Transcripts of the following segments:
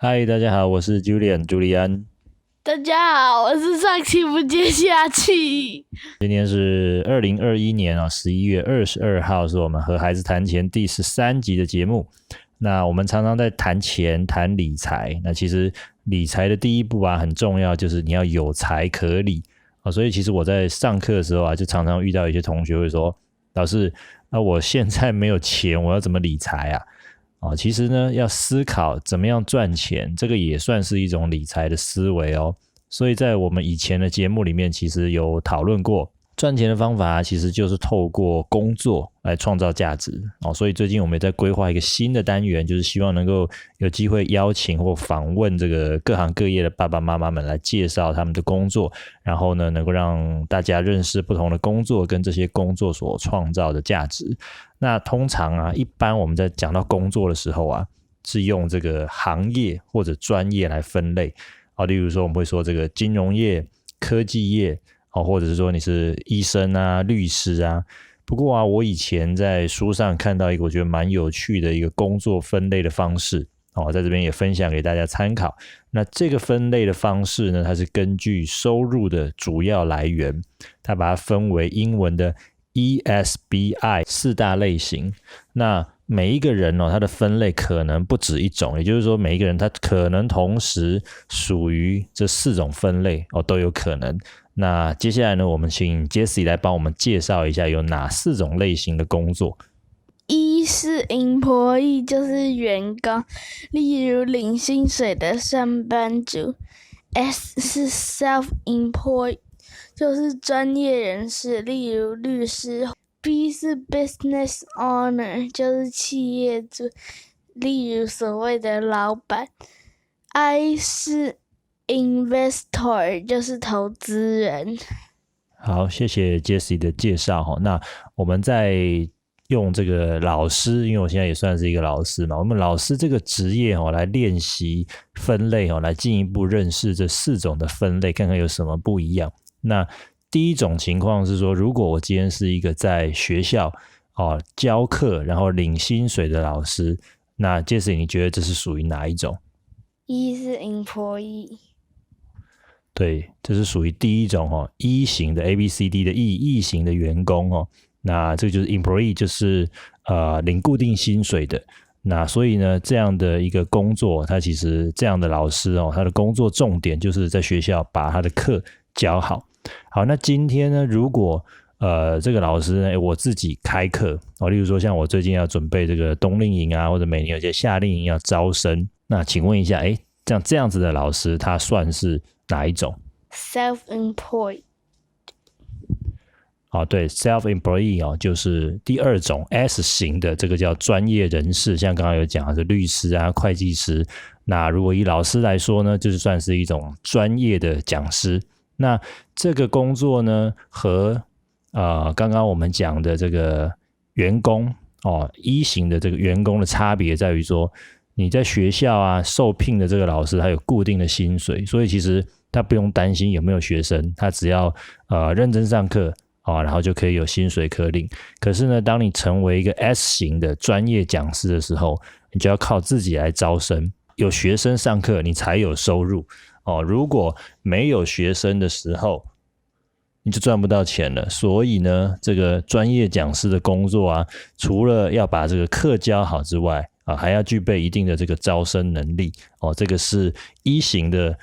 嗨，大家好，我是 Julian 朱利安。大家好，我是上气不接下气。今天是2021年11月22号，是我们和孩子谈钱第13集的节目。那我们常常在谈钱、谈理财。那其实理财的第一步啊，很重要，就是你要有财可理所以其实我在上课的时候啊，就常常遇到一些同学会说：“老师，我现在没有钱，我要怎么理财啊？”其实呢，要思考怎么样赚钱，这个也算是一种理财的思维哦。所以在我们以前的节目里面，其实有讨论过赚钱的方法其实就是透过工作来创造价值所以最近我们也在规划一个新的单元，就是希望能够有机会邀请或访问这个各行各业的爸爸妈妈们来介绍他们的工作，然后呢，能够让大家认识不同的工作跟这些工作所创造的价值。那通常一般我们在讲到工作的时候是用这个行业或者专业来分类例如说我们会说这个金融业、科技业或者是说你是医生律师不过我以前在书上看到一个我觉得蛮有趣的一个工作分类的方式在这边也分享给大家参考。那这个分类的方式呢，它是根据收入的主要来源，它把它分为英文的 ESBI 4大类型。那每一个人他的分类可能不止一种，也就是说每一个人他可能同时属于这4种分类都有可能。那接下来呢，我们请 Jessie 来帮我们介绍一下有哪4种类型的工作。一是 employee， 就是员工，例如领薪水的上班族。S 是 self-employed， 就是专业人士，例如律师。B 是 business owner， 就是企业主，例如所谓的老板。I 是 investor， 就是投资人。好，谢谢 Jessie 的介绍那我们再用这个老师，因为我现在也算是一个老师嘛，我们老师这个职业来练习分类来进一步认识这4种的分类，看看有什么不一样。那第一种情况是说，如果我今天是一个在学校教课然后领薪水的老师，那 Jessie 你觉得这是属于哪一种？一是 employee。对，这是属于第一种E 型的 ABCD 的 E 型的员工那这个就是 employee， 就是领固定薪水的。那所以呢，这样的一个工作，他其实这样的老师他的工作重点就是在学校把他的课教好。好，那今天呢，如果这个老师呢，我自己开课例如说像我最近要准备这个冬令营或者每年有些夏令营要招生，那请问一下这样子的老师他算是哪一种？ Self-employed。对 self-employed 就是第2种 S 型的，这个叫专业人士，像刚刚有讲的是律师会计师。那如果以老师来说呢，就是算是一种专业的讲师。那这个工作呢，和刚刚我们讲的这个员工E 型的这个员工的差别在于说，你在学校受聘的这个老师他有固定的薪水，所以其实他不用担心有没有学生，他只要认真上课然后就可以有薪水可领。可是呢，当你成为一个 S 型的专业讲师的时候，你就要靠自己来招生，有学生上课你才有收入如果没有学生的时候，你就赚不到钱了。所以呢，这个专业讲师的工作除了要把这个课教好之外还要具备一定的这个招生能力这个是 E 型的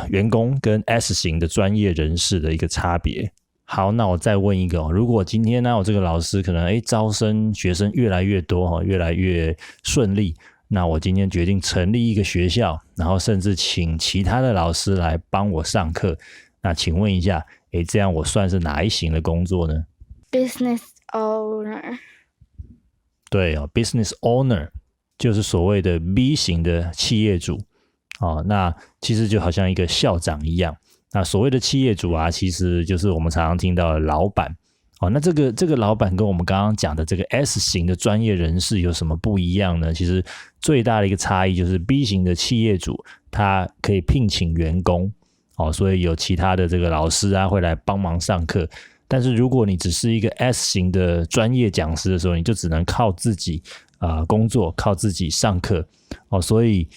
员工跟 S 型的专业人士的一个差别。好，那我再问一个如果今天呢，我这个老师可能招生学生越来越多越来越顺利，那我今天决定成立一个学校，然后甚至请其他的老师来帮我上课，那请问一下这样我算是哪一型的工作呢？ Business owner。 对Business owner 就是所谓的 B 型的企业主那其实就好像一个校长一样。那所谓的企业主其实就是我们常常听到的老板那这个老板跟我们刚刚讲的这个 S 型的专业人士有什么不一样呢？其实最大的一个差异就是 B 型的企业主他可以聘请员工所以有其他的这个老师会来帮忙上课。但是如果你只是一个 S 型的专业讲师的时候，你就只能靠自己工作，靠自己上课所以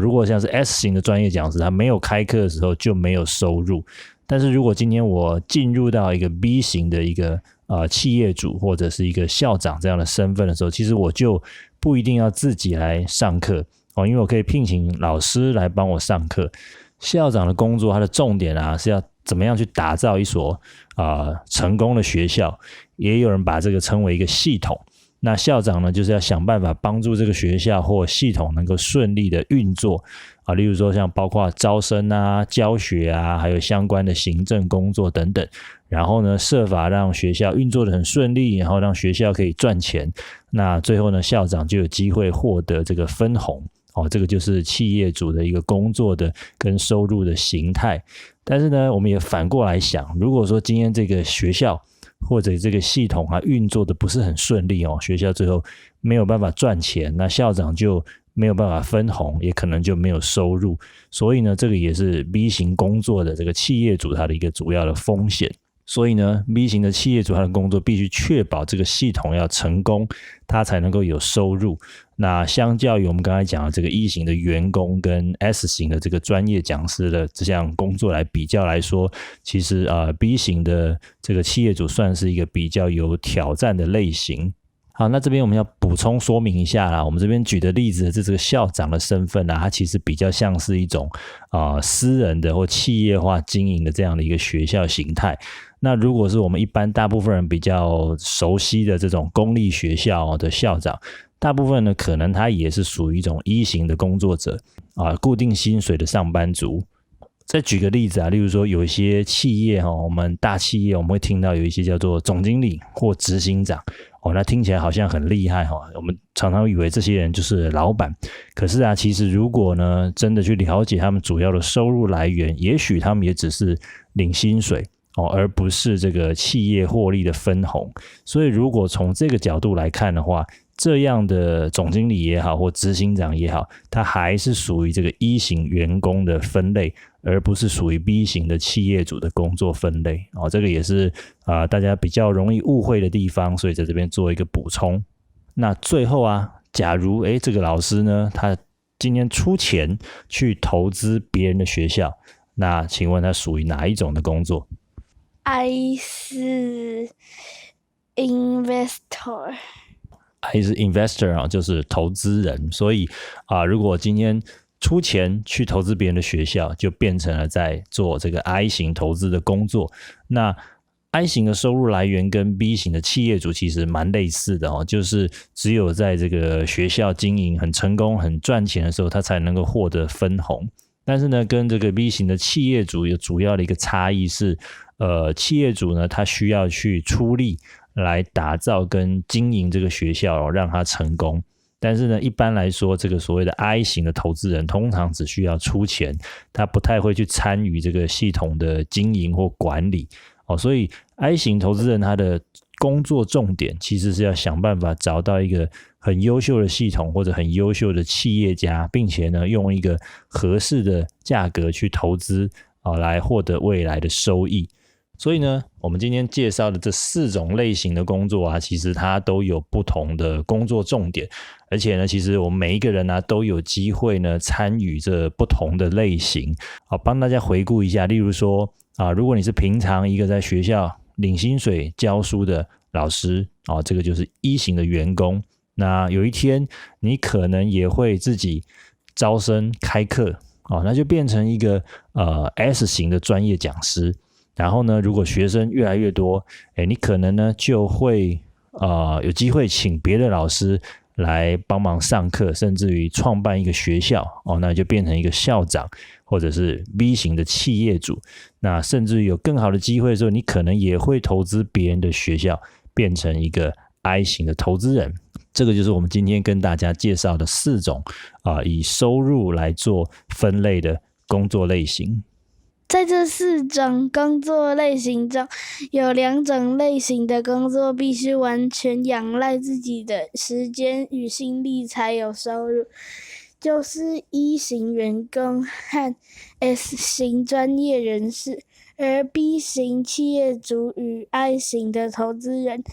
如果像是 S 型的专业讲师，他没有开课的时候就没有收入。但是如果今天我进入到一个 B 型的一个企业主或者是一个校长这样的身份的时候，其实我就不一定要自己来上课因为我可以聘请老师来帮我上课。校长的工作，它的重点是要怎么样去打造一所成功的学校，也有人把这个称为一个系统。那校长呢，就是要想办法帮助这个学校或系统能够顺利的运作例如说像包括招生教学还有相关的行政工作等等，然后呢设法让学校运作的很顺利，然后让学校可以赚钱，那最后呢校长就有机会获得这个分红这个就是企业主的一个工作的跟收入的形态。但是呢我们也反过来想，如果说今天这个学校或者这个系统运作的不是很顺利学校最后没有办法赚钱，那校长就没有办法分红，也可能就没有收入。所以呢这个也是 B 型工作的这个企业主他的一个主要的风险。所以呢 B 型的企业主他的工作必须确保这个系统要成功，他才能够有收入。那相较于我们刚才讲的这个 E 型的员工跟 S 型的这个专业讲师的这项工作来比较来说，其实B 型的这个企业主算是一个比较有挑战的类型。好，那这边我们要补充说明一下啦，我们这边举的例子这个校长的身份它其实比较像是一种私人的或企业化经营的这样的一个学校形态。那如果是我们一般大部分人比较熟悉的这种公立学校的校长，大部分呢可能他也是属于一种 E 型的工作者固定薪水的上班族。再举个例子例如说有一些企业我们大企业我们会听到有一些叫做总经理或执行长那听起来好像很厉害我们常常以为这些人就是老板。可是其实如果呢真的去了解他们主要的收入来源，也许他们也只是领薪水而不是这个企业获利的分红。所以如果从这个角度来看的话，这样的总经理也好或执行长也好，他还是属于这个 E 型员工的分类，而不是属于 B 型的企业主的工作分类这个也是大家比较容易误会的地方，所以在这边做一个补充。那最后假如这个老师呢他今天出钱去投资别人的学校，那请问他属于哪一种的工作？ I 是 investor。还是 investor 就是投资人。所以如果今天出钱去投资别人的学校，就变成了在做这个 I 型投资的工作。那 I 型的收入来源跟 B 型的企业主其实蛮类似的就是只有在这个学校经营很成功很赚钱的时候，他才能够获得分红。但是呢跟这个 B 型的企业主有主要的一个差异是企业主呢他需要去出力来打造跟经营这个学校让它成功。但是呢一般来说这个所谓的 I 型的投资人通常只需要出钱，他不太会去参与这个系统的经营或管理所以 I 型投资人他的工作重点其实是要想办法找到一个很优秀的系统或者很优秀的企业家，并且呢用一个合适的价格去投资来获得未来的收益。所以呢我们今天介绍的这4种类型的工作其实它都有不同的工作重点，而且呢其实我们每一个人都有机会呢参与这不同的类型帮大家回顾一下。例如说如果你是平常一个在学校领薪水教书的老师这个就是 E 型的员工。那有一天你可能也会自己招生开课那就变成一个S 型的专业讲师。然后呢如果学生越来越多你可能呢就会有机会请别的老师来帮忙上课，甚至于创办一个学校那就变成一个校长或者是 B 型的企业主。那甚至于有更好的机会的时候，你可能也会投资别人的学校，变成一个 I 型的投资人。这个就是我们今天跟大家介绍的4种以收入来做分类的工作类型。在这4种工作类型中，有2种类型的工作必须完全仰赖自己的时间与心力才有收入，就是 E 型员工和 S 型专业人士。而 B 型企业主与 I 型的投资人，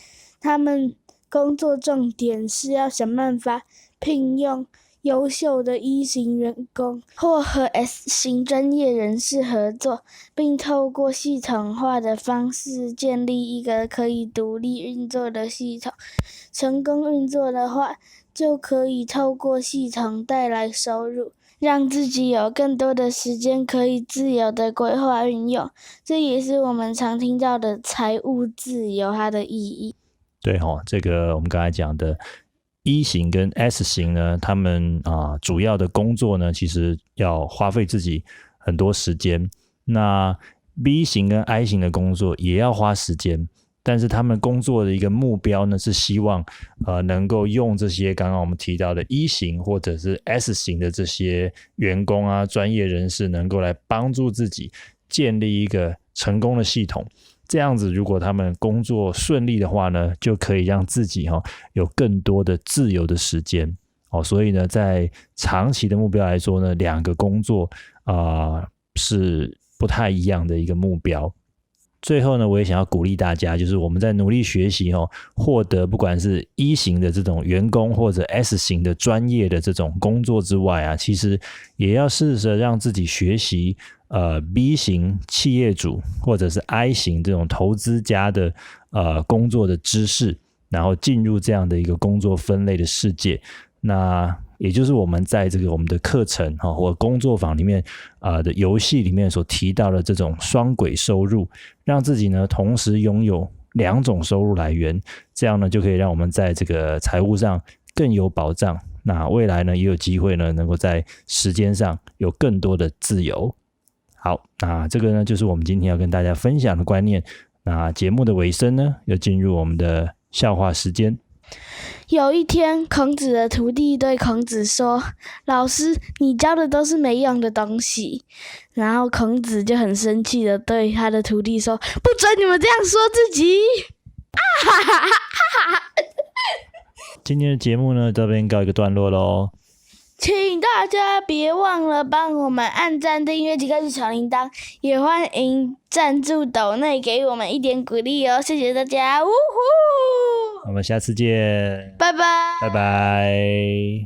他们工作重点是要想办法聘用优秀的E型员工，或和 S 型专业人士合作，并透过系统化的方式建立一个可以独立运作的系统。成功运作的话，就可以透过系统带来收入，让自己有更多的时间可以自由的规划运用。这也是我们常听到的财务自由它的意义。对这个我们刚才讲的E 型跟 S 型呢，他们主要的工作呢，其实要花费自己很多时间。那 B 型跟 I 型的工作也要花时间，但是他们工作的一个目标呢，是希望能够用这些刚刚我们提到的 E 型或者是 S 型的这些员工专业人士，能够来帮助自己建立一个成功的系统。这样子如果他们工作顺利的话呢，就可以让自己有更多的自由的时间。所以呢，在长期的目标来说呢，两个工作是不太一样的一个目标。最后呢，我也想要鼓励大家，就是我们在努力学习获得不管是 E 型的这种员工或者 S 型的专业的这种工作之外其实也要试着让自己学习B 型企业主或者是 I 型这种投资家的工作的知识，然后进入这样的一个工作分类的世界。那也就是我们在这个我们的课程或工作坊里面的游戏里面所提到的这种双轨收入，让自己呢同时拥有2种收入来源，这样呢就可以让我们在这个财务上更有保障。那未来呢也有机会呢能够在时间上有更多的自由。好，那这个呢就是我们今天要跟大家分享的观念。那节目的尾声呢，又进入我们的笑话时间。有一天，孔子的徒弟对孔子说：“老师，你教的都是没用的东西。”然后孔子就很生气的对他的徒弟说：“不准你们这样说自己！”今天的节目呢，这边告一个段落咯。请大家别忘了帮我们按赞、订阅及开启小铃铛，也欢迎赞助抖内给我们一点鼓励哦，谢谢大家，呜呼！我们下次见，拜拜，拜拜。